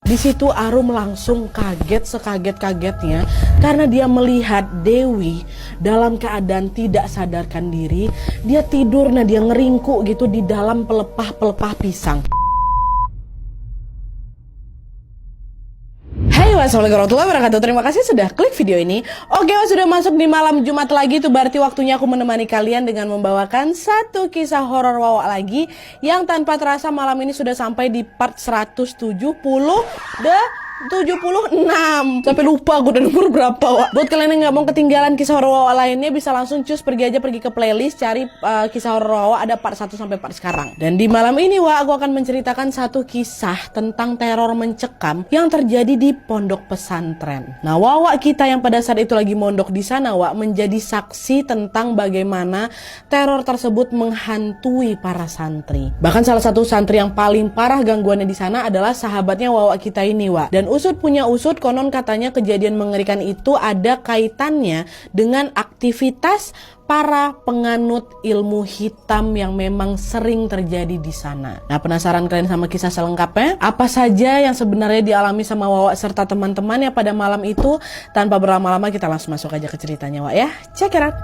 Di situ Arum langsung kaget sekaget-kagetnya karena dia melihat Dewi dalam keadaan tidak sadarkan diri. Dia tidur, nah dia ngeringkuk gitu di dalam pelepah-pelepah pisang. Hai, wassalamualaikum warahmatullahi wabarakatuh. Terima kasih sudah klik video ini. Oke, sudah masuk di malam Jumat lagi. Itu berarti waktunya aku menemani kalian dengan membawakan satu kisah horor Wawa lagi, yang tanpa terasa malam ini sudah sampai di part 176. Sampai lupa gue udah nomor berapa, Wak. Buat kalian yang gak mau ketinggalan kisah horor Wawa lainnya, bisa langsung pergi ke playlist, cari kisah horor Wawa, ada part 1 sampai part sekarang. Dan di malam ini, Wak, aku akan menceritakan satu kisah tentang teror mencekam yang terjadi di pondok pesantren. Nah, Wawa kita yang pada saat itu lagi mondok di sana, Wak, menjadi saksi tentang bagaimana teror tersebut menghantui para santri. Bahkan salah satu santri yang paling parah gangguannya di sana adalah sahabatnya Wawa kita ini, Wak. Dan usut punya usut, konon katanya kejadian mengerikan itu ada kaitannya dengan aktivitas para penganut ilmu hitam yang memang sering terjadi di sana. Nah, penasaran kalian sama kisah selengkapnya? Apa saja yang sebenarnya dialami sama Wawa serta teman-temannya pada malam itu? Tanpa berlama-lama, kita langsung masuk aja ke ceritanya, Wak, ya. Check it out.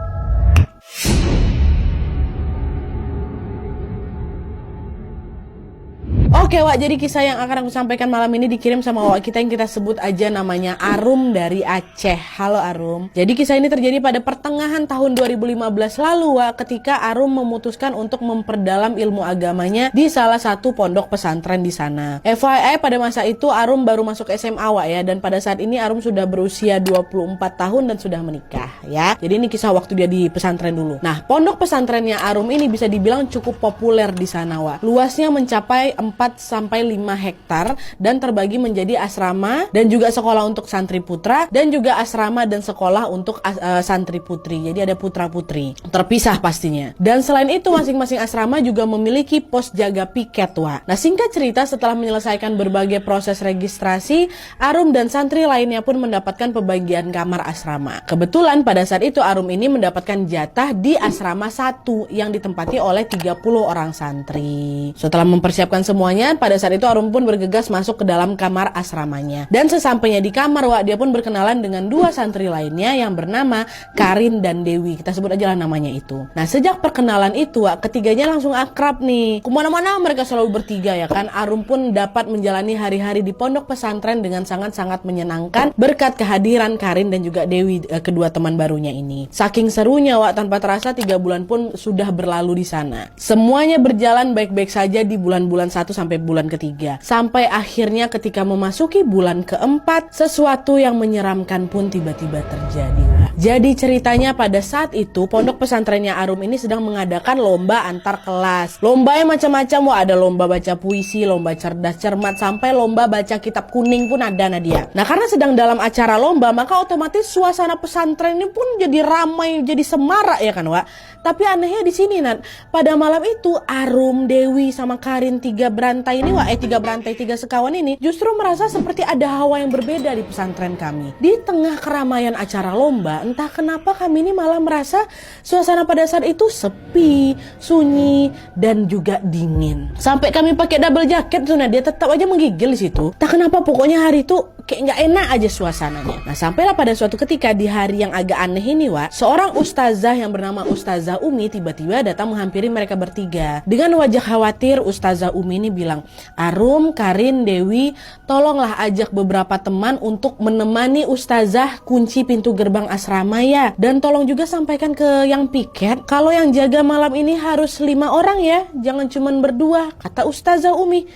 Oke, Wak, jadi kisah yang akan aku sampaikan malam ini dikirim sama Wak kita yang kita sebut aja namanya Arum dari Aceh. Halo Arum. Jadi kisah ini terjadi pada pertengahan tahun 2015 lalu, Wak, ketika Arum memutuskan untuk memperdalam ilmu agamanya di salah satu pondok pesantren di sana. FYI, pada masa itu Arum baru masuk SMA, Wak, ya, dan pada saat ini Arum sudah berusia 24 tahun dan sudah menikah, ya. Jadi ini kisah waktu dia di pesantren dulu. Nah, pondok pesantrennya Arum ini bisa dibilang cukup populer di sana, Wak. Luasnya mencapai 4-5 hektar dan terbagi menjadi asrama dan juga sekolah untuk santri putra dan juga asrama dan sekolah untuk santri putri. Jadi ada putra putri terpisah pastinya. Dan selain itu masing-masing asrama juga memiliki pos jaga piket, Wak. Nah, singkat cerita, setelah menyelesaikan berbagai proses registrasi, Arum dan santri lainnya pun mendapatkan pembagian kamar asrama. Kebetulan pada saat itu Arum ini mendapatkan jatah di asrama 1 yang ditempati oleh 30 orang santri. Setelah mempersiapkan semuanya, pada saat itu Arum pun bergegas masuk ke dalam kamar asramanya. Dan sesampainya di kamar, Wak, dia pun berkenalan dengan 2 santri lainnya yang bernama Karin dan Dewi. Kita sebut aja lah namanya itu. Nah, sejak perkenalan itu, Wak, ketiganya langsung akrab nih. Kemana-mana mereka selalu bertiga, ya kan. Arum pun dapat menjalani hari-hari di pondok pesantren dengan sangat-sangat menyenangkan berkat kehadiran Karin dan juga Dewi, kedua teman barunya ini. Saking serunya, Wak, tanpa terasa 3 bulan pun sudah berlalu di sana. Semuanya berjalan baik-baik saja di bulan-bulan 1 sampai bulan ketiga. Sampai akhirnya ketika memasuki bulan keempat, sesuatu yang menyeramkan pun tiba-tiba terjadi. Jadi ceritanya pada saat itu pondok pesantrennya Arum ini sedang mengadakan lomba antar kelas. Lombanya macam-macam, Wah, ada lomba baca puisi, lomba cerdas cermat, sampai lomba baca kitab kuning pun ada, Nadia. Nah, karena sedang dalam acara lomba, maka otomatis suasana pesantren ini pun jadi ramai, jadi semarak, ya kan, Wak. Tapi anehnya di sini, Nat, pada malam itu Arum, Dewi sama Karin, 3 berantai ini, Wak, 3 berantai 3 sekawan ini justru merasa seperti ada hawa yang berbeda di pesantren kami. Di tengah keramaian acara lomba, entah kenapa kami ini malah merasa suasana pada saat itu sepi, sunyi, dan juga dingin. Sampai kami pakai double jacket tuh, dia tetap aja menggigil di situ. Tak kenapa, pokoknya hari itu kayak nggak enak aja suasananya. Nah, sampailah pada suatu ketika di hari yang agak aneh ini, Wak, seorang ustazah yang bernama Ustazah Umi tiba-tiba datang menghampiri mereka bertiga. Dengan wajah khawatir, Ustazah Umi ini bilang, Arum, Karin, Dewi, tolonglah ajak beberapa teman untuk menemani Ustazah kunci pintu gerbang asrama, ya. Dan tolong juga sampaikan ke yang piket kalau yang jaga malam ini harus 5 orang, ya. Jangan cuman berdua, kata Ustazah Umi.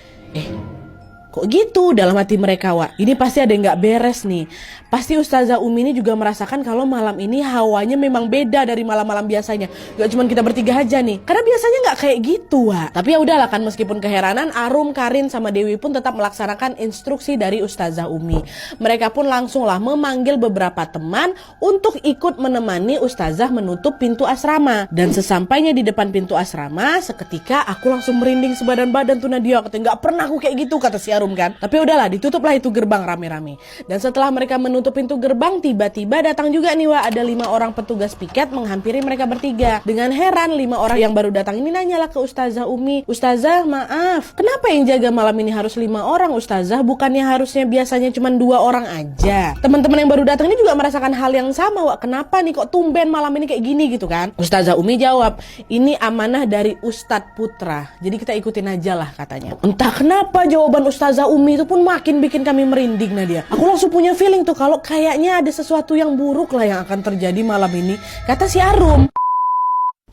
Kok gitu dalam hati mereka, Wak? Ini pasti ada yang gak beres nih. Pasti Ustazah Umi ini juga merasakan kalau malam ini hawanya memang beda dari malam-malam biasanya. Gak cuma kita bertiga aja nih. Karena biasanya gak kayak gitu, Wak. Tapi ya udahlah kan, meskipun keheranan, Arum, Karin, sama Dewi pun tetap melaksanakan instruksi dari Ustazah Umi. Mereka pun langsunglah memanggil beberapa teman untuk ikut menemani Ustazah menutup pintu asrama. Dan sesampainya di depan pintu asrama, seketika aku langsung merinding sebadan-badan tuh, Nadia. Katanya, gak pernah aku kayak gitu, kata si Arum kan. Tapi udahlah, ditutuplah itu gerbang rame-rame. Dan setelah mereka menutup menutup pintu gerbang, tiba-tiba datang juga nih Wak, ada 5 orang petugas piket menghampiri mereka bertiga. Dengan heran 5 orang yang baru datang ini nanyalah ke Ustazah Umi, "Ustazah, maaf, kenapa yang jaga malam ini harus 5 orang Ustazah? Bukannya harusnya biasanya cuma 2 orang aja?" Teman-teman yang baru datang ini juga merasakan hal yang sama Wak, kenapa nih kok tumben malam ini kayak gini gitu kan. Ustazah Umi jawab, "Ini amanah dari Ustadz Putra, jadi kita ikutin aja lah," katanya. Entah kenapa jawaban Ustazah Umi itu pun makin bikin kami merinding Nadia. Aku langsung punya feeling tuh kalau kayaknya ada sesuatu yang buruk lah yang akan terjadi malam ini, kata si Arum.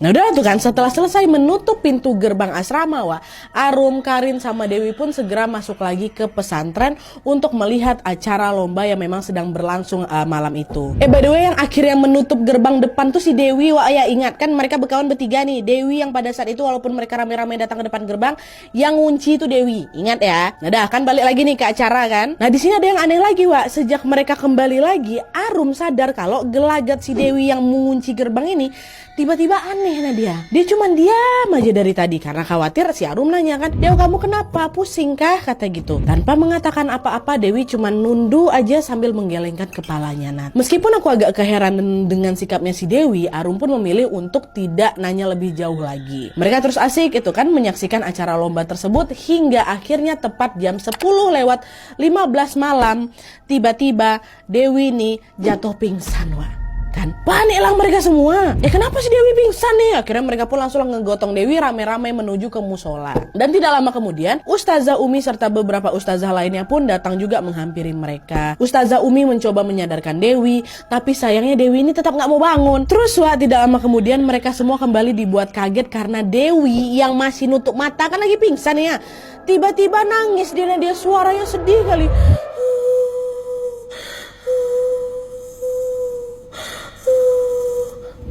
Nah udah tuh kan, setelah selesai menutup pintu gerbang asrama Wak, Arum, Karin, sama Dewi pun segera masuk lagi ke pesantren untuk melihat acara lomba yang memang sedang berlangsung malam itu. By the way, yang akhirnya menutup gerbang depan tuh si Dewi Wak, ya ingat kan mereka berkawan bertiga nih. Dewi yang pada saat itu walaupun mereka rame-rame datang ke depan gerbang, yang ngunci itu Dewi, ingat ya. Nah dah kan balik lagi nih ke acara kan. Nah di sini ada yang aneh lagi Wak, sejak mereka kembali lagi, Arum sadar kalau gelagat si Dewi yang mengunci gerbang ini tiba-tiba aneh Nadia. Dia cuman diam aja dari tadi karena khawatir. Si Arum nanya kan, "Dew, kamu kenapa? Pusing kah?" kata gitu. Tanpa mengatakan apa-apa, Dewi cuman nunduk aja sambil menggelengkan kepalanya Nat. Meskipun aku agak keheranan dengan sikapnya si Dewi, Arum pun memilih untuk tidak nanya lebih jauh lagi. Mereka terus asik itu kan menyaksikan acara lomba tersebut hingga akhirnya tepat jam 10:15 malam tiba-tiba Dewi nih jatuh pingsan Wak. Kan paniklah mereka semua. Kenapa sih Dewi pingsan nih? Akhirnya mereka pun langsung ngegotong Dewi rame-rame menuju ke musola. Dan tidak lama kemudian Ustazah Umi serta beberapa ustazah lainnya pun datang juga menghampiri mereka. Ustazah Umi mencoba menyadarkan Dewi, tapi sayangnya Dewi ini tetap gak mau bangun. Terus Wak, tidak lama kemudian mereka semua kembali dibuat kaget karena Dewi yang masih nutup mata kan lagi pingsan ya, tiba-tiba nangis. Dia suaranya sedih kali.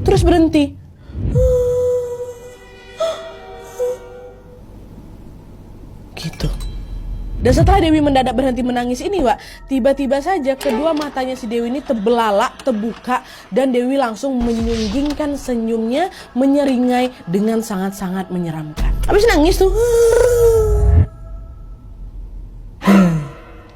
Terus berhenti. Gitu. Dan setelah Dewi mendadak berhenti menangis ini Wak, tiba-tiba saja kedua matanya si Dewi ini terbelalak, terbuka, dan Dewi langsung menyunggingkan senyumnya menyeringai dengan sangat-sangat menyeramkan. Habis nangis tuh.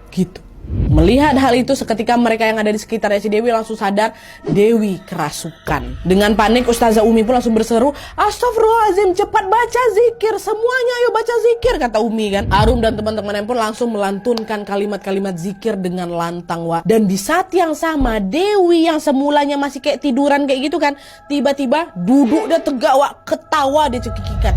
Gitu. Melihat hal itu seketika mereka yang ada di sekitarnya si Dewi langsung sadar Dewi kerasukan. Dengan panik Ustazah Umi pun langsung berseru, "Astagfirullahaladzim, cepat baca zikir, semuanya ayo baca zikir," kata Umi kan. Arum dan teman-temannya pun langsung melantunkan kalimat-kalimat zikir dengan lantang Wak. Dan di saat yang sama Dewi yang semulanya masih kayak tiduran kayak gitu kan, tiba-tiba duduk dan tegak Wak, ketawa dia cekikikan.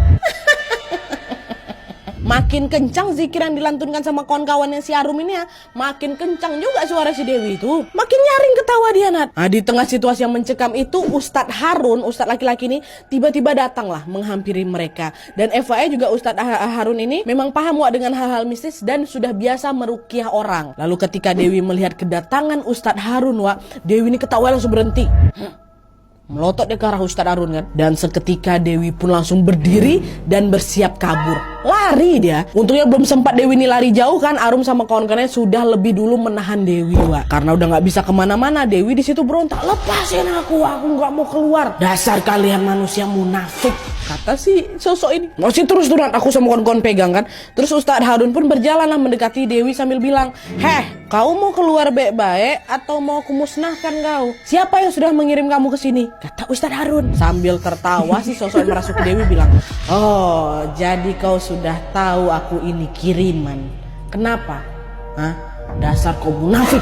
Makin kencang zikir yang dilantunkan sama kawan-kawannya si Arum ini ya, makin kencang juga suara si Dewi itu. Makin nyaring ketawa dia Nat. Nah di tengah situasi yang mencekam itu Ustadz Harun, Ustadz laki-laki ini tiba-tiba datanglah menghampiri mereka. Dan FYI juga Ustadz Harun ini memang paham Wak dengan hal-hal mistis dan sudah biasa meruqyah orang. Lalu ketika Dewi melihat kedatangan Ustadz Harun Wak, Dewi ini ketawa langsung berhenti. Melotot dia ke arah Ustadz Harun kan. Dan seketika Dewi pun langsung berdiri dan bersiap kabur. Lari dia. Untungnya belum sempat Dewi ini lari jauh kan, Arum sama kawan-kawannya sudah lebih dulu menahan Dewi Wak. Karena udah gak bisa kemana-mana, Dewi di situ berontak, "Lepasin aku gak mau keluar. Dasar kalian manusia munafik," kata si sosok ini. Masih terus-terusan aku sama kawan-kawan pegang kan. Terus Ustadz Harun pun berjalanlah mendekati Dewi sambil bilang, "Kau mau keluar baik-baik atau mau kumusnahkan kau? Siapa yang sudah mengirim kamu ke sini?" kata Ustadz Harun. Sambil tertawa si sosok yang merasuki Dewi bilang, "Oh, jadi kau sudah tahu aku ini kiriman. Kenapa? Dasar kau munafik.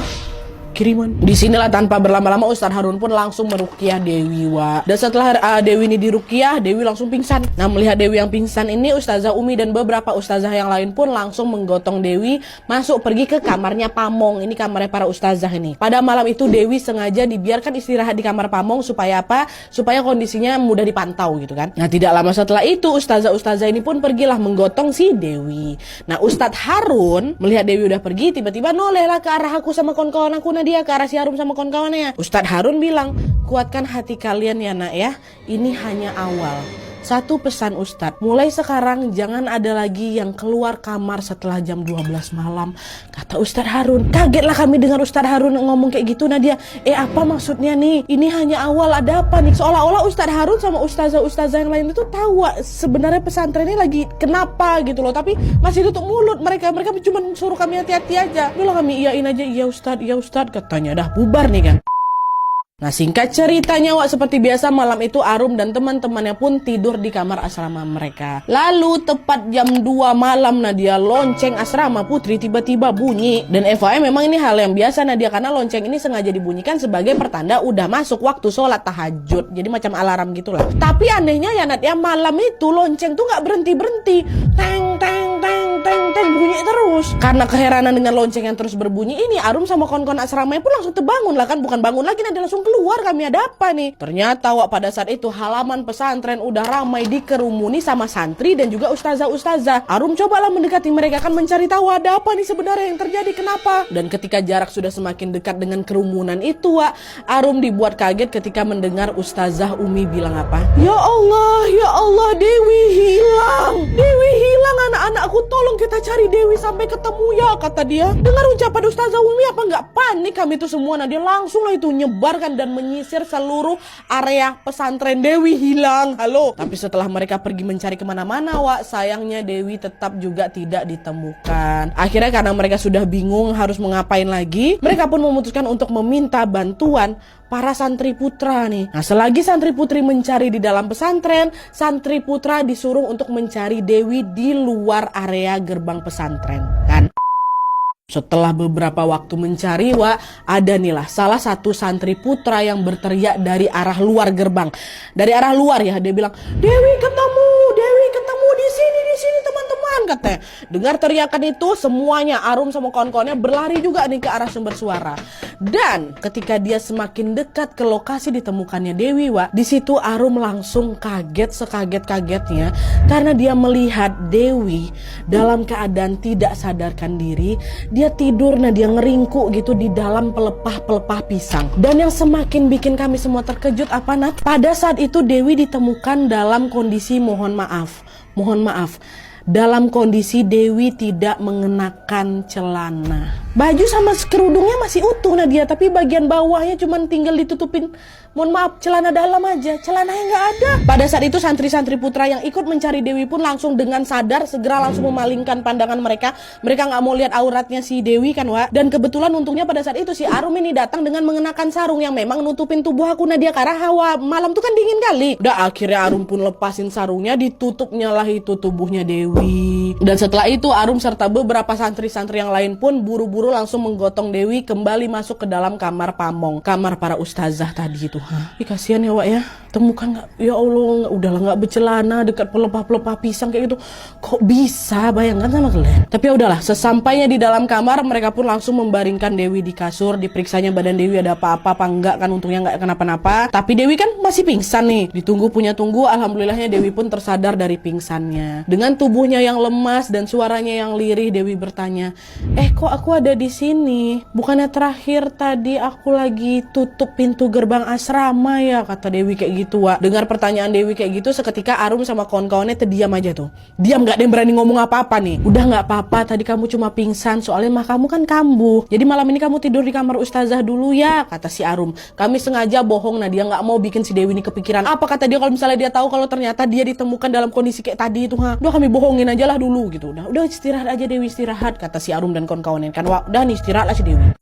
Kiriman." Disinilah tanpa berlama-lama Ustadz Harun pun langsung meruqyah Dewi Wak. Dan setelah Dewi ini diruqyah, Dewi langsung pingsan. Nah melihat Dewi yang pingsan ini, Ustazah Umi dan beberapa ustazah yang lain pun langsung menggotong Dewi masuk pergi ke kamarnya Pamong. Ini kamarnya para ustazah ini. Pada malam itu Dewi sengaja dibiarkan istirahat di kamar Pamong supaya apa? Supaya kondisinya mudah dipantau gitu kan. Nah tidak lama setelah itu ustazah-ustazah ini pun pergilah menggotong si Dewi. Nah Ustadz Harun melihat Dewi udah pergi, tiba-tiba nolehlah ke arah aku sama kawan-kawan aku dia ke arah si Arum sama kawan-kawannya. Ustadz Harun bilang, "Kuatkan hati kalian ya Nak ya. Ini hanya awal. Satu pesan Ustadz, mulai sekarang jangan ada lagi yang keluar kamar setelah jam 12 malam, kata Ustadz Harun. Kagetlah kami dengar Ustadz Harun ngomong kayak gitu. Nadia, apa maksudnya nih? Ini hanya awal, ada apa nih? Seolah-olah Ustadz Harun sama ustazah-ustazah yang lain itu tahu sebenarnya pesantren ini lagi kenapa gitu loh, tapi masih tutup mulut mereka cuma suruh kami hati-hati aja. Udah kami iyain aja, iya Ustadz katanya, dah bubar nih kan. Nah, singkat ceritanya Wak, seperti biasa malam itu Arum dan teman-temannya pun tidur di kamar asrama mereka. Lalu tepat jam 2 malam Nadia, lonceng asrama putri tiba-tiba bunyi. Dan FYI memang ini hal yang biasa Nadia, karena lonceng ini sengaja dibunyikan sebagai pertanda udah masuk waktu sholat tahajud. Jadi macam alarm gitulah. Tapi anehnya ya Nadia, malam itu lonceng tuh gak berhenti-berhenti. Teng teng teng teng teng, bunyi terus. Karena keheranan dengan lonceng yang terus berbunyi ini, Arum sama kawan-kawan asramanya pun langsung terbangun lah kan. Bukan bangun lagi, Nadia langsung keluar, kami ada apa nih? Ternyata Wak, pada saat itu halaman pesantren udah ramai dikerumuni sama santri dan juga ustazah-ustazah. Arum cobalah mendekati mereka, kan mencari tahu ada apa nih sebenarnya yang terjadi, kenapa? Dan ketika jarak sudah semakin dekat dengan kerumunan itu Wak, Arum dibuat kaget ketika mendengar ustazah Umi bilang apa? Ya Allah, Dewi hilang, anak-anakku, tolong kita cari Dewi sampai ketemu ya, kata dia. Dengar ucapan ustazah Umi apa nggak panik kami itu semua. Nah, dia langsung lah itu nyebarkan dan menyisir seluruh area pesantren. Dewi hilang, halo. Tapi setelah mereka pergi mencari kemana-mana Wak, sayangnya Dewi tetap juga tidak ditemukan. Akhirnya karena mereka sudah bingung harus mengapain lagi, mereka pun memutuskan untuk meminta bantuan para santri putra nih. Nah, selagi santri putri mencari di dalam pesantren, santri putra disuruh untuk mencari Dewi di luar area gerbang pesantren kan. Setelah beberapa waktu mencari Wak, ada nih lah salah satu santri putra yang berteriak dari arah luar gerbang. Dari arah luar ya, dia bilang, Dewi ketemu di sini teman-teman, katanya. Dengar teriakan itu, semuanya Arum sama kawan-kawannya berlari juga nih ke arah sumber suara. Dan ketika dia semakin dekat ke lokasi ditemukannya Dewi Wak, di situ Arum langsung kaget sekaget-kagetnya karena dia melihat Dewi dalam keadaan tidak sadarkan diri. Dia tidur, nah dia ngeringkuk gitu di dalam pelepah-pelepah pisang. Dan yang semakin bikin kami semua terkejut apa Nat? Pada saat itu Dewi ditemukan dalam kondisi mohon maaf, dalam kondisi Dewi tidak mengenakan celana. Baju sama kerudungnya masih utuh Nadia, tapi bagian bawahnya cuma tinggal ditutupin, mohon maaf, celana dalam aja, celananya nggak ada. Pada saat itu santri-santri putra yang ikut mencari Dewi pun langsung dengan sadar segera langsung memalingkan pandangan mereka. Mereka nggak mau lihat auratnya si Dewi kan Wak. Dan kebetulan untungnya pada saat itu si Arum ini datang dengan mengenakan sarung yang memang nutupin tubuh aku Nadia, karena hawa malam tuh kan dingin kali. Udah akhirnya Arum pun lepasin sarungnya, ditutupnya lah itu tubuhnya Dewi. Dan setelah itu Arum serta beberapa santri-santri yang lain pun buru-buru langsung menggotong Dewi kembali masuk ke dalam kamar pamong, kamar para ustazah tadi itu. Ih, kasihan ya Wak ya, temukan nggak? Ya Allah, udahlah nggak bercelana dekat pelepah-pelepah pisang kayak gitu. Kok bisa, bayangkan sama kalian. Tapi ya udahlah, sesampainya di dalam kamar mereka pun langsung membaringkan Dewi di kasur. Diperiksanya badan Dewi ada apa-apa apa enggak kan, untungnya nggak kenapa-napa. Tapi Dewi kan masih pingsan nih. Ditunggu alhamdulillahnya Dewi pun tersadar dari pingsannya. Dengan tubuhnya yang lemas dan suaranya yang lirih, Dewi bertanya, kok aku ada di sini? Bukannya terakhir tadi aku lagi tutup pintu gerbang asrama ya, kata Dewi kayak gitu Wak. Dengar pertanyaan Dewi kayak gitu, seketika Arum sama kawan-kawannya terdiam aja tuh. Diam, gak ada yang berani ngomong apa-apa nih. Udah gak apa-apa, tadi kamu cuma pingsan, soalnya mah kamu kan kambuh. Jadi malam ini kamu tidur di kamar ustazah dulu ya, kata si Arum. Kami sengaja bohong, nah dia gak mau bikin si Dewi ini kepikiran. Apa kata dia kalau misalnya dia tahu kalau ternyata dia ditemukan dalam kondisi kayak tadi itu. Udah kami bohongin aja lah dulu gitu. Udah istirahat aja Dewi, istirahat, kata si Arum dan kawan-kawannya kan. Wah, udah nih istirahat lah si Dewi.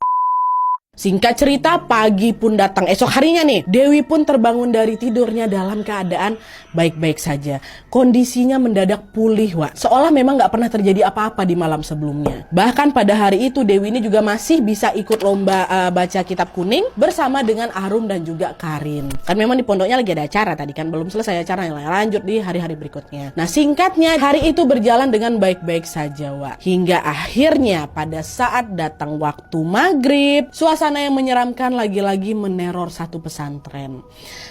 Singkat cerita, pagi pun datang. Esok harinya nih, Dewi pun terbangun dari tidurnya dalam keadaan baik-baik saja. Kondisinya mendadak pulih Wak, seolah memang gak pernah terjadi apa-apa di malam sebelumnya. Bahkan pada hari itu Dewi ini juga masih bisa ikut lomba baca kitab kuning bersama dengan Arum dan juga Karin. Kan memang di pondoknya lagi ada acara tadi kan, belum selesai acaranya, lanjut di hari-hari berikutnya. Nah singkatnya, hari itu berjalan dengan baik-baik saja Wak. Hingga akhirnya pada saat datang waktu maghrib, suasana suasana yang menyeramkan lagi-lagi meneror satu pesantren.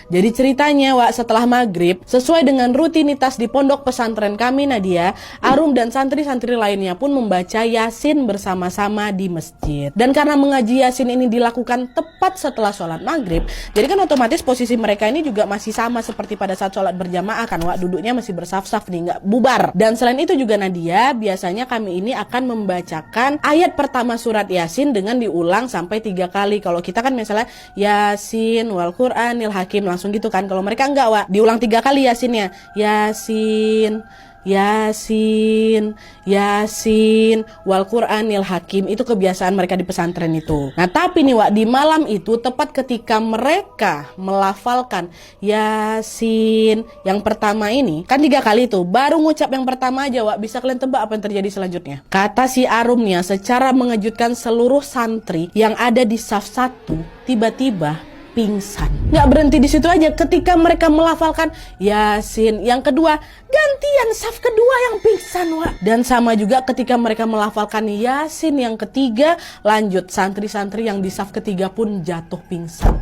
Jadi ceritanya, Wak, setelah maghrib, sesuai dengan rutinitas di pondok pesantren kami Nadia, Arum dan santri-santri lainnya pun membaca Yasin bersama-sama di masjid. Dan karena mengaji Yasin ini dilakukan tepat setelah sholat maghrib, jadi kan otomatis posisi mereka ini juga masih sama seperti pada saat sholat berjamaah kan, Wak, duduknya masih bersaf-saf nih, nggak bubar. Dan selain itu juga Nadia, biasanya kami ini akan membacakan ayat pertama surat Yasin dengan diulang sampai 3 kali. Kalau kita kan misalnya Yasin wal Qur'anil Hakim langsung gitu kan. Kalau mereka enggak, Wak, diulang 3 kali Yasinnya. Yasin, Yasin, Yasin wal Qur'anil Hakim. Itu kebiasaan mereka di pesantren itu. Nah tapi nih, Wak, di malam itu tepat ketika mereka melafalkan Yasin yang pertama ini, kan 3 kali tuh, baru ngucap yang pertama aja, Wak, bisa kalian tebak apa yang terjadi selanjutnya? Kata si Arumnya, secara mengejutkan seluruh santri yang ada di saf 1 tiba-tiba pingsan. Nggak berhenti di situ aja, ketika mereka melafalkan Yasin yang kedua, gantian saf kedua yang pingsan, Wak. Dan sama juga ketika mereka melafalkan Yasin yang ketiga, lanjut santri-santri yang di saf ketiga pun jatuh pingsan.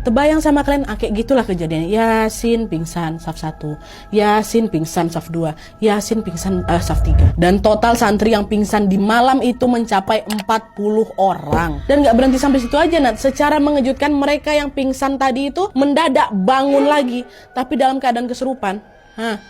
Terbayang sama kalian, kayak gitulah kejadiannya. Yasin pingsan saf 1, Yasin pingsan saf 2, Yasin pingsan saf 3. Dan total santri yang pingsan di malam itu mencapai 40 orang. Dan gak berhenti sampai situ aja, Nat. Secara mengejutkan, mereka yang pingsan tadi itu mendadak bangun lagi, tapi dalam keadaan kesurupan.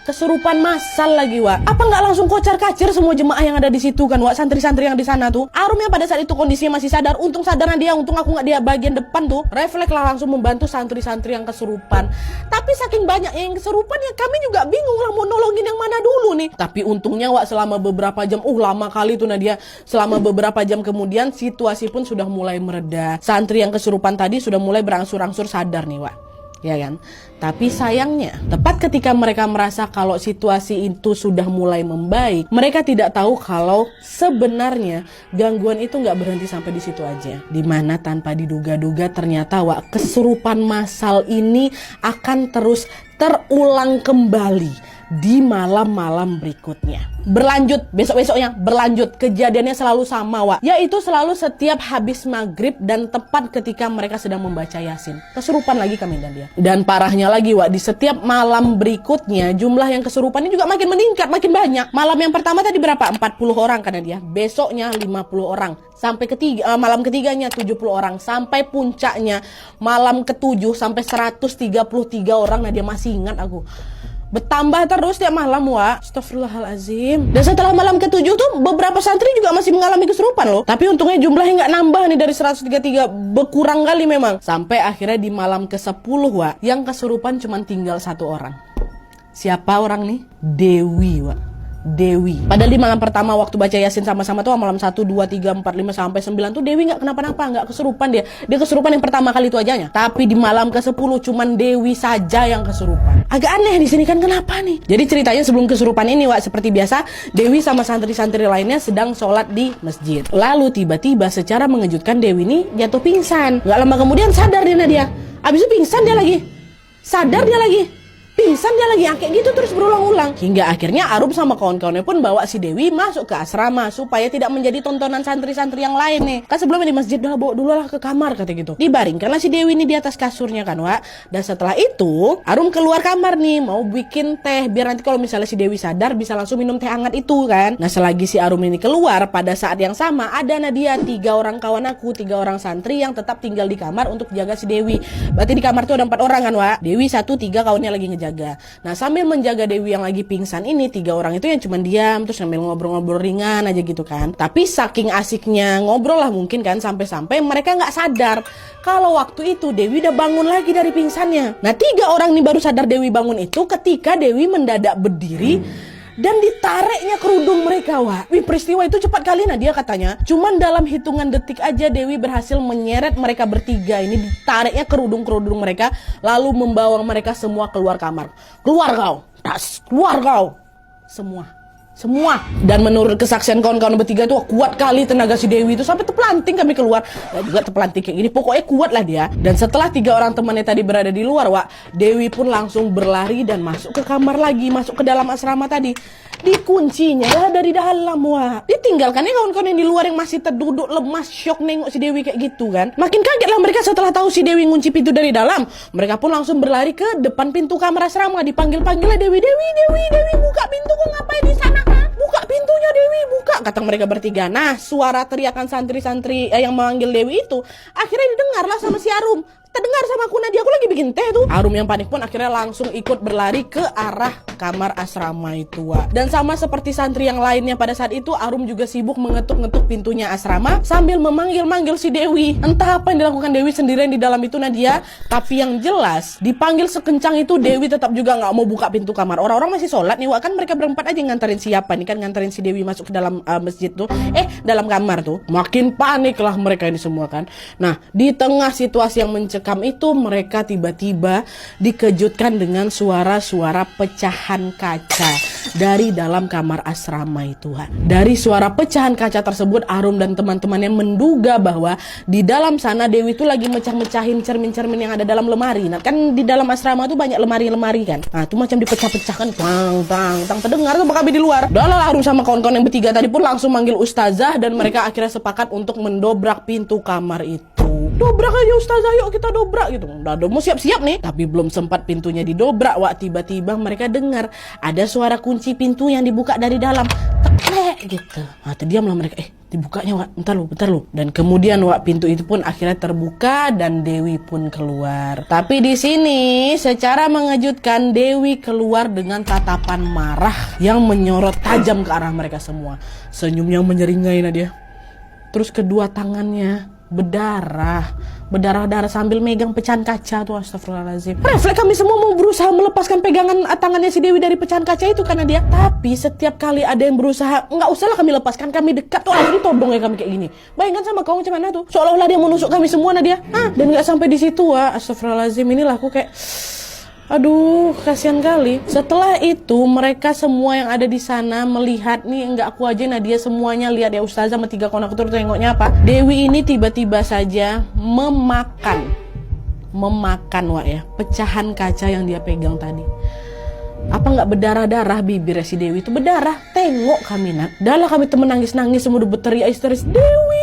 Kesurupan massal lagi, Wak. Apa nggak langsung kocar-kacir semua jemaah yang ada di situ kan, Wak? Santri-santri yang di sana tuh. Arum yang pada saat itu kondisinya masih sadar. Untung sadarnya dia, untung aku nggak dia bagian depan tuh. Refleks lah langsung membantu santri-santri yang kesurupan. Tapi saking banyak yang kesurupan ya kami juga bingung lah mau nolongin yang mana dulu nih. Tapi untungnya, Wak, selama beberapa jam, lama kali tuh Nadia. Selama beberapa jam kemudian situasi pun sudah mulai mereda. Santri yang kesurupan tadi sudah mulai berangsur-angsur sadar nih, Wak. Ya kan? Tapi sayangnya, tepat ketika mereka merasa kalau situasi itu sudah mulai membaik, mereka tidak tahu kalau sebenarnya gangguan itu nggak berhenti sampai di situ aja. Dimana tanpa diduga-duga ternyata, Wak, kesurupan massal ini akan terus terulang kembali di malam-malam berikutnya. Berlanjut, besok-besoknya berlanjut. Kejadiannya selalu sama, Wak. Yaitu selalu setiap habis maghrib dan tepat ketika mereka sedang membaca Yasin. Kesurupan lagi kami dan dia. Dan parahnya lagi, Wak, di setiap malam berikutnya jumlah yang kesurupannya juga makin meningkat, makin banyak. Malam yang pertama tadi berapa? 40 orang karena dia. Besoknya 50 orang. Sampai malam ketiganya 70 orang. Sampai puncaknya malam ke-7 sampai 133 orang. Nah dia masih ingat aku. Bertambah terus tiap malam, Wak. Astagfirullahalazim. Dan setelah malam ke-7 tuh beberapa santri juga masih mengalami kesurupan loh. Tapi untungnya jumlahnya nggak nambah nih dari 133, berkurang kali memang. Sampai akhirnya di malam ke-10, Wak, yang kesurupan cuma tinggal 1 orang. Siapa orang nih? Dewi, Wak. Dewi. Padahal di malam pertama waktu baca Yasin sama-sama tuh malam 1, 2, 3, 4, 5 sampai 9 tuh Dewi nggak kenapa-napa, nggak kesurupan dia. Dia kesurupan yang pertama kali itu ajanya. Tapi di malam ke-10 cuman Dewi saja yang kesurupan. Agak aneh di sini kan, kenapa nih? Jadi ceritanya sebelum kesurupan ini, Wak, seperti biasa Dewi sama santri-santri lainnya sedang sholat di masjid. Lalu tiba-tiba secara mengejutkan Dewi ini jatuh pingsan. Nggak lama kemudian sadar dia. Abis itu pingsan dia lagi. Sadar dia lagi. Pingsan dia lagi, kayak gitu terus berulang-ulang. Hingga akhirnya Arum sama kawan-kawannya pun bawa si Dewi masuk ke asrama supaya tidak menjadi tontonan santri-santri yang lain nih. Kan sebelumnya di masjid udah bawa dulu lah ke kamar kata gitu. Dibaringkanlah si Dewi ini di atas kasurnya kan, Wak. Dan setelah itu Arum keluar kamar nih mau bikin teh biar nanti kalau misalnya si Dewi sadar bisa langsung minum teh hangat itu kan. Nah selagi si Arum ini keluar, pada saat yang sama ada Nadia, 3 orang kawan aku, 3 orang santri yang tetap tinggal di kamar untuk jaga si Dewi. Berarti di kamar tuh ada 4 orang kan, Wak. Dewi 1, 3 kawannya lagi ngejaga. Nah sambil menjaga Dewi yang lagi pingsan ini, 3 orang itu yang cuma diam terus sambil ngobrol-ngobrol ringan aja gitu kan. Tapi saking asiknya ngobrol lah mungkin kan, sampai-sampai mereka nggak sadar kalau waktu itu Dewi udah bangun lagi dari pingsannya. Nah 3 orang ini baru sadar Dewi bangun itu ketika Dewi mendadak berdiri dan ditariknya kerudung mereka, Wak. Wih, peristiwa itu cepat kali Nadia katanya. Cuman dalam hitungan detik aja Dewi berhasil menyeret mereka bertiga ini, ditariknya kerudung-kerudung mereka, lalu membawa mereka semua keluar kamar. Keluar kau! Tas, keluar kau! Semua. Dan menurut kesaksian kawan-kawan bertiga itu kuat kali tenaga si Dewi itu sampai terpelanting kami keluar. Nah, juga terpelanting kayak gini. Pokoknya kuat lah dia. Dan setelah 3 orang temannya tadi berada di luar, Wak, Dewi pun langsung berlari dan masuk ke kamar lagi, masuk ke dalam asrama tadi. Dikuncinya ya dari dalam, Wak. Ditinggalkannya kawan-kawan yang di luar yang masih terduduk lemas, syok nengok si Dewi kayak gitu kan. Makin kaget lah mereka setelah tahu si Dewi ngunci pintu dari dalam. Mereka pun langsung berlari ke depan pintu kamar asrama. Dipanggil-panggil lah Dewi, buka pintu, kok ngapain di sana? Buka pintunya Dewi, buka, kata mereka bertiga. Nah, suara teriakan santri-santri yang memanggil Dewi itu akhirnya didengarlah sama si Arum. Terdengar sama aku, Nadia, aku lagi bikin teh tuh. Arum yang panik pun akhirnya langsung ikut berlari ke arah kamar asrama itu, Wak. Dan sama seperti santri yang lainnya pada saat itu, Arum juga sibuk mengetuk-ngetuk pintunya asrama sambil memanggil-manggil si Dewi. Entah apa yang dilakukan Dewi sendirian di dalam itu, Nadia. Tapi yang jelas, dipanggil sekencang itu, Dewi tetap juga nggak mau buka pintu kamar. Orang-orang masih sholat nih, Wak. Kan mereka berempat aja nganterin siapa nih, kan nganterin si Dewi masuk ke dalam masjid tuh. Dalam kamar tuh. Makin panik lah mereka ini semua kan. Nah, di tengah situasi yang mencekam itu, mereka tiba-tiba dikejutkan dengan suara-suara pecahan kaca dari dalam kamar asrama itu. Dari suara pecahan kaca tersebut, Arum dan teman-temannya menduga bahwa di dalam sana Dewi itu lagi mecah-mecahin cermin-cermin yang ada dalam lemari. Nah, kan di dalam asrama tuh banyak lemari-lemari kan. Nah, itu macam dipecah-pecahkan, tang terdengar tuh kami di luar. Dalam Arum sama kawan-kawan yang bertiga tadi pun langsung manggil ustazah dan mereka akhirnya sepakat untuk mendobrak pintu kamar itu. Dobrak aja ustazah, yuk kita dobrak gitu. Udah mau siap-siap nih. Tapi belum sempat pintunya didobrak, Wak, tiba-tiba mereka dengar ada suara kunci pintu yang dibuka dari dalam. Teklek gitu. Nah, terdiamlah mereka. Dibukanya, Wak. Bentar lu. Dan kemudian, Wak, pintu itu pun akhirnya terbuka dan Dewi pun keluar. Tapi di sini secara mengejutkan Dewi keluar dengan tatapan marah yang menyorot tajam ke arah mereka semua. Senyumnya menyeringai, Nadia. Terus kedua tangannya berdarah sambil megang pecahan kaca tuh, astagfirullahaladzim. Refleks kami semua mau berusaha melepaskan pegangan tangannya si Dewi dari pecahan kaca itu karena dia. Tapi setiap kali ada yang berusaha, nggak usahlah kami lepaskan, kami dekat tuh langsung ditodong ya kami kayak gini. Bayangkan sama kau macam mana tuh, seolah-olah dia menusuk kami semua, Nadia. Dan nggak sampai di situ, Wah, astagfirullahaladzim. Inilah aku kayak, aduh, kasihan kali. Setelah itu mereka semua yang ada di sana melihat nih, enggak aku aja, Nadia, semuanya lihat ya ustazah sama 3 kawan aku tuh tengoknya apa. Dewi ini tiba-tiba saja memakan Wak ya, pecahan kaca yang dia pegang tadi. Apa nggak berdarah-darah bibirnya si Dewi itu berdarah. Tengok kami, Nat. Dahlah kami temen nangis-nangis semua berteriak histeris. Dewi,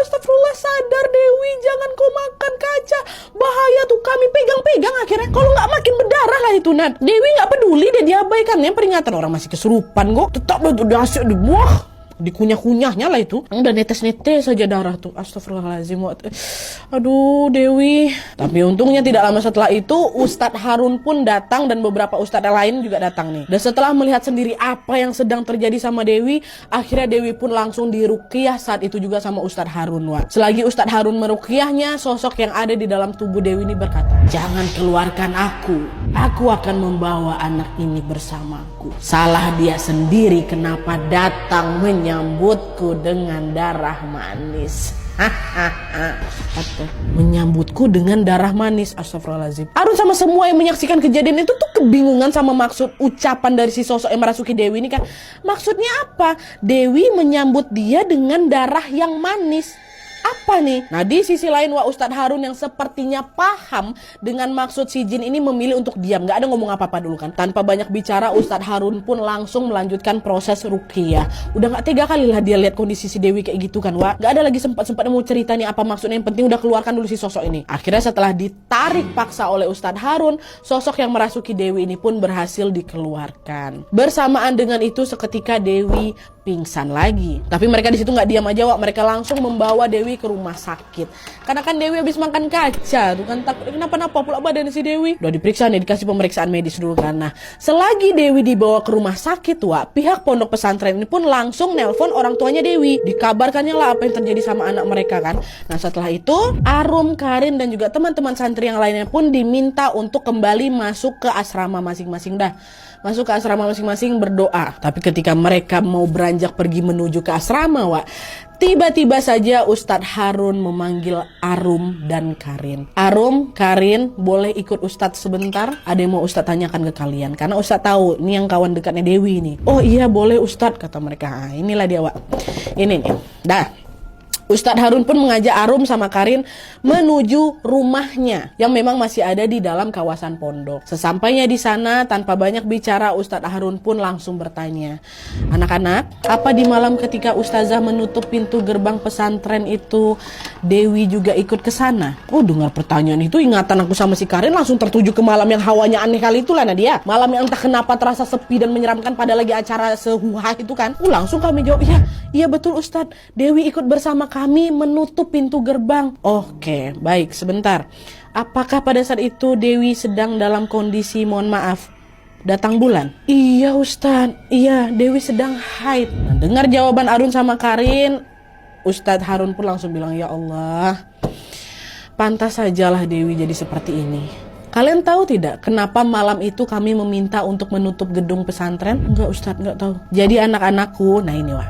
astagfirullah, sadar Dewi, jangan kau makan kaca, bahaya tuh. Kami pegang-pegang akhirnya. Kalau nggak makin berdarah lah itu, Nat. Dewi nggak peduli, dia diabaikannya peringatan orang masih kesurupan kok. Tetap udah dahsyat, wah. Dikunyah-kunyahnya lah itu. Udah netes-netes saja darah tuh. Astagfirullahaladzim. Aduh, Dewi. Tapi untungnya tidak lama setelah itu Ustadz Harun pun datang dan beberapa ustadz lain juga datang nih. Dan setelah melihat sendiri apa yang sedang terjadi sama Dewi, akhirnya Dewi pun langsung diruqyah saat itu juga sama Ustadz Harun, Wak. Selagi Ustadz Harun meruqyahnya, sosok yang ada di dalam tubuh Dewi ini berkata, "Jangan keluarkan aku. Aku akan membawa anak ini bersamaku. Salah dia sendiri kenapa datang menyambutku dengan darah manis." Menyambutku dengan darah manis. Astagfirullahaladzim. Harun sama semua yang menyaksikan kejadian itu tuh kebingungan sama maksud ucapan dari si sosok yang merasuki Dewi ini kan. Maksudnya apa? Dewi menyambut dia dengan darah yang manis. Apa nih? Nah, di sisi lain, Wak, Ustadz Harun yang sepertinya paham dengan maksud si jin ini memilih untuk diam. Gak ada ngomong apa-apa dulu kan. Tanpa banyak bicara, Ustadz Harun pun langsung melanjutkan proses ruqyah. Udah gak tega kali lah dia lihat kondisi si Dewi kayak gitu kan, Wak. Gak ada lagi sempat-sempatnya mau cerita nih apa maksudnya. Yang penting udah keluarkan dulu si sosok ini. Akhirnya setelah ditarik paksa oleh Ustadz Harun, sosok yang merasuki Dewi ini pun berhasil dikeluarkan. Bersamaan dengan itu seketika Dewi pingsan lagi. Tapi mereka di situ nggak diam aja, Wak. Mereka langsung membawa Dewi ke rumah sakit. Karena kan Dewi habis makan kaca tuh kan, takut kenapa-napa pula badan si Dewi. Udah diperiksa nih, dikasih pemeriksaan medis dulu kan. Nah, selagi Dewi dibawa ke rumah sakit, Wak, pihak pondok pesantren ini pun langsung nelpon orang tuanya Dewi. Dikabarkannya lah apa yang terjadi sama anak mereka kan. Nah, setelah itu Arum, Karin dan juga teman-teman santri yang lainnya pun diminta untuk kembali masuk ke asrama masing-masing. Masuk ke asrama masing-masing berdoa. Tapi ketika mereka mau beranjak pergi menuju ke asrama, Wak, tiba-tiba saja Ustadz Harun memanggil Arum dan Karin. Arum, Karin, boleh ikut Ustadz sebentar? Ada yang mau Ustadz tanyakan ke kalian. Karena Ustadz tahu, ini yang kawan dekatnya Dewi nih. Oh iya boleh Ustadz, kata mereka. Inilah dia, Wak. Ini nih. Dah. Ustadz Harun pun mengajak Arum sama Karin menuju rumahnya yang memang masih ada di dalam kawasan pondok. Sesampainya di sana, tanpa banyak bicara, Ustadz Harun pun langsung bertanya, "Anak-anak, apa di malam ketika Ustazah menutup pintu gerbang pesantren itu, Dewi juga ikut ke sana?" Oh, dengar pertanyaan itu, ingatan aku sama si Karin langsung tertuju ke malam yang hawanya aneh kali itulah Nadia. Malam yang entah kenapa terasa sepi dan menyeramkan pada lagi acara sehuha itu kan. Langsung kami jawab, iya betul Ustadz, Dewi ikut bersama kami menutup pintu gerbang. Oke, baik, sebentar. Apakah pada saat itu Dewi sedang dalam kondisi, mohon maaf, datang bulan? Iya Ustadz, iya, Dewi sedang haid. Nah, dengar jawaban Arun sama Karin, Ustadz Harun pun langsung bilang, ya Allah, pantas sajalah Dewi jadi seperti ini. Kalian tahu tidak kenapa malam itu kami meminta untuk menutup gedung pesantren? Enggak Ustadz, enggak tahu. Jadi anak-anakku, nah ini Wak,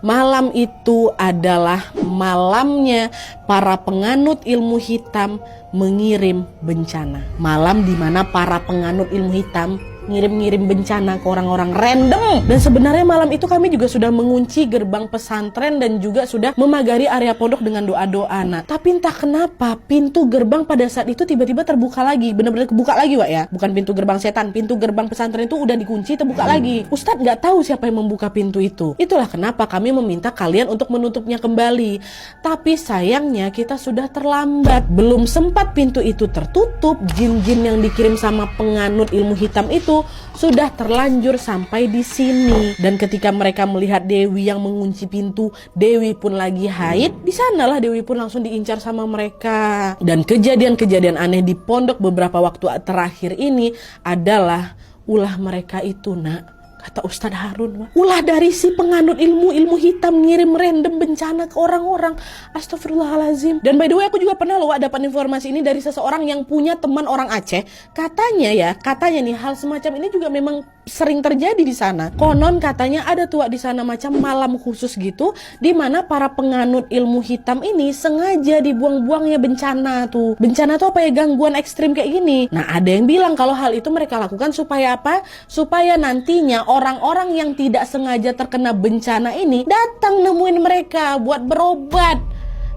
malam itu adalah malamnya para penganut ilmu hitam mengirim bencana. Malam di mana para penganut ilmu hitam ngirim-ngirim bencana ke orang-orang random. Dan sebenarnya malam itu kami juga sudah mengunci gerbang pesantren dan juga sudah memagari area pondok dengan doa-doa. Nah, tapi entah kenapa pintu gerbang pada saat itu tiba-tiba terbuka lagi. Benar-benar kebuka lagi Wak ya. Bukan pintu gerbang setan, pintu gerbang pesantren itu udah dikunci, terbuka lagi. Ustadz nggak tahu siapa yang membuka pintu itu. Itulah kenapa kami meminta kalian untuk menutupnya kembali. Tapi sayangnya kita sudah terlambat. Belum sempat pintu itu tertutup, jin-jin yang dikirim sama penganut ilmu hitam itu sudah terlanjur sampai di sini. Dan ketika mereka melihat Dewi yang mengunci pintu, Dewi pun lagi haid, di sanalah Dewi pun langsung diincar sama mereka. Dan kejadian-kejadian aneh di pondok beberapa waktu terakhir ini adalah ulah mereka itu, Nak. Kata Ustadz Harun, ulah dari si penganut ilmu hitam ngirim random bencana ke orang-orang. Astagfirullahalazim. Dan by the way, aku juga pernah loh dapat informasi ini dari seseorang yang punya teman orang Aceh. Katanya nih hal semacam ini juga memang sering terjadi di sana. Konon katanya ada tuh di sana macam malam khusus gitu, di mana para penganut ilmu hitam ini sengaja dibuang-buangnya bencana tuh. Bencana tuh apa ya, gangguan ekstrim kayak gini. Nah, ada yang bilang kalau hal itu mereka lakukan supaya apa? Supaya nantinya orang-orang yang tidak sengaja terkena bencana ini datang nemuin mereka buat berobat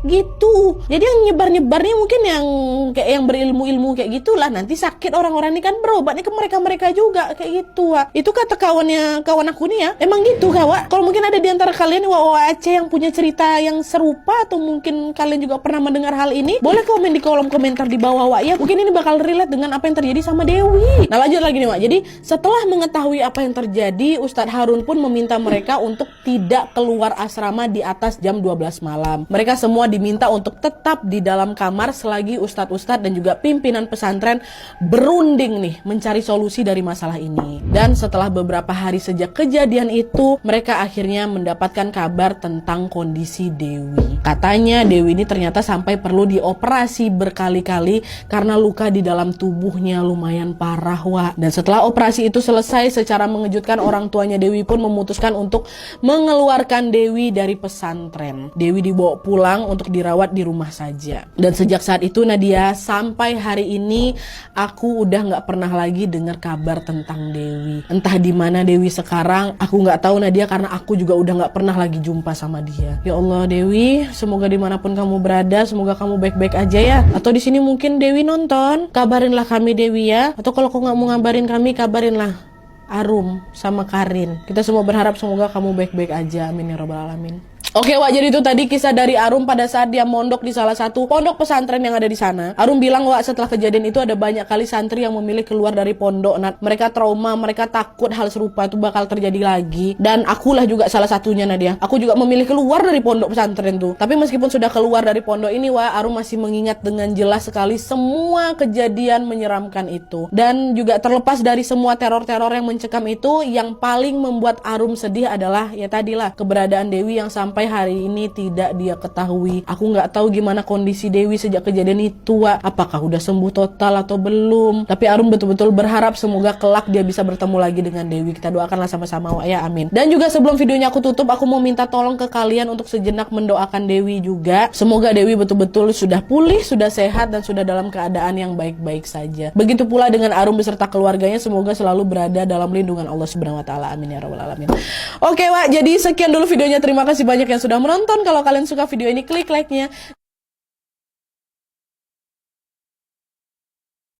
gitu. Jadi yang nyebar-nyebarnya mungkin yang kayak yang berilmu-ilmu kayak gitulah, nanti sakit orang-orang ini kan berobatnya ke mereka-mereka juga kayak gitu Wak. Itu kata kawan aku nih ya, emang gitu Wak. Kalau mungkin ada di antara kalian Wak Aceh yang punya cerita yang serupa, atau mungkin kalian juga pernah mendengar hal ini, boleh komen di kolom komentar di bawah Wak ya. Mungkin ini bakal relate dengan apa yang terjadi sama Dewi. Nah, lanjut lagi nih Wak. Jadi setelah mengetahui apa yang terjadi, Ustadz Harun pun meminta mereka untuk tidak keluar asrama di atas jam 12 malam. Mereka semua diminta untuk tetap di dalam kamar selagi ustadz-ustadz dan juga pimpinan pesantren berunding nih mencari solusi dari masalah ini. Dan setelah beberapa hari sejak kejadian itu, mereka akhirnya mendapatkan kabar tentang kondisi Dewi. Katanya Dewi ini ternyata sampai perlu dioperasi berkali-kali karena luka di dalam tubuhnya lumayan parah Wak. Dan setelah operasi itu selesai, secara mengejutkan orang tuanya Dewi pun memutuskan untuk mengeluarkan Dewi dari pesantren. Dewi dibawa pulang untuk dirawat di rumah saja. Dan sejak saat itu Nadia, sampai hari ini aku udah nggak pernah lagi dengar kabar tentang Dewi. Entah di mana Dewi sekarang, aku nggak tahu Nadia, karena aku juga udah nggak pernah lagi jumpa sama dia. Ya Allah Dewi, semoga dimanapun kamu berada, semoga kamu baik-baik aja ya. Atau di sini mungkin Dewi nonton, kabarinlah kami Dewi ya. Atau kalau kau nggak mau ngabarin kami, kabarinlah Arum sama Karin. Kita semua berharap semoga kamu baik-baik aja, amin ya rabbal alamin. Oke Wak, jadi itu tadi kisah dari Arum pada saat dia mondok di salah satu pondok pesantren yang ada di sana. Arum bilang Wak, setelah kejadian itu ada banyak kali santri yang memilih keluar dari pondok. Nah, mereka trauma, mereka takut hal serupa itu bakal terjadi lagi. Dan akulah juga salah satunya Nadia. Aku juga memilih keluar dari pondok pesantren tuh. Tapi meskipun sudah keluar dari pondok ini Wak, Arum masih mengingat dengan jelas sekali semua kejadian menyeramkan itu. Dan juga terlepas dari semua teror-teror yang mencekam itu, yang paling membuat Arum sedih adalah ya tadilah keberadaan Dewi yang sampai hari ini tidak dia ketahui. Aku nggak tahu gimana kondisi Dewi sejak kejadian itu Wak. Apakah udah sembuh total atau belum. Tapi Arum betul-betul berharap semoga kelak dia bisa bertemu lagi dengan Dewi. Kita doakanlah sama-sama Wak ya, amin. Dan juga sebelum videonya aku tutup, aku mau minta tolong ke kalian untuk sejenak mendoakan Dewi juga. Semoga Dewi betul-betul sudah pulih, sudah sehat, dan sudah dalam keadaan yang baik-baik saja. Begitu pula dengan Arum beserta keluarganya, semoga selalu berada dalam lindungan Allah Subhanahu wa taala. Amin ya rabbal alamin. Oke Wak, jadi sekian dulu videonya. Terima kasih banyak banyak yang sudah menonton. Kalau kalian suka video ini, klik like-nya.